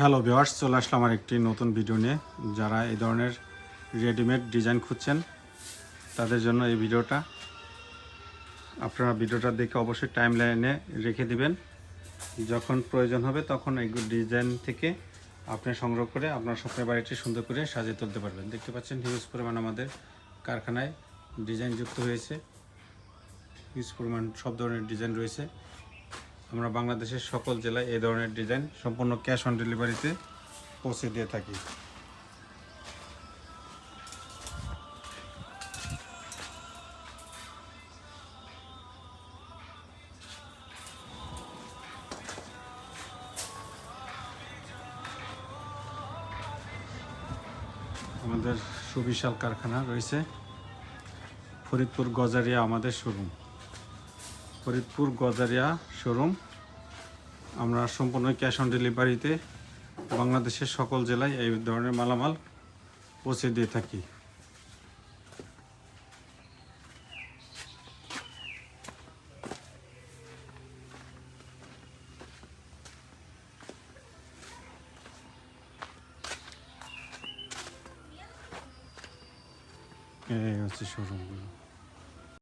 Hello viewers, চলে আসলাম আমার একটি নতুন ভিডিও নিয়ে। যারা এই ধরনের রেডিমেড ডিজাইন খুঁজছেন তাদের জন্য এই ভিডিওটা। আপনারা ভিডিওটা দেখে অবশ্যই টাইম লাইনে রেখে দিবেন। যখন প্রয়োজন হবে তখন এই ডিজাইন থেকে আপনি সংগ্রহ করে আপনার স্বপ্নের বাড়িটি সুন্দর করে সাজিয়ে তুলতে পারবেন। দেখতে পাচ্ছেন হিউজ পরিমাণ আমাদের কারখানায় ডিজাইন যুক্ত হয়েছে। হিউজ পরিমাণ সব ধরনের ডিজাইন রয়েছে। আমরা বাংলাদেশের সকল জেলায় এই ধরনের ডিজাইন সম্পূর্ণ ক্যাশ অন ডেলিভারিতে পৌঁছে দিয়ে থাকি। আমাদের সুবিশাল কারখানা রয়েছে। ফরিদপুর গজারিয়া আমাদের শোরুম। ফরিদপুর গজারিয়া শোরুম। আমরা সম্পূর্ণ ক্যাশ অন ডেলিভারিতে বাংলাদেশের সকল জেলায় এই ধরনের মালামাল পৌঁছে দিয়ে থাকি। এই হচ্ছে শোরুমগুলো।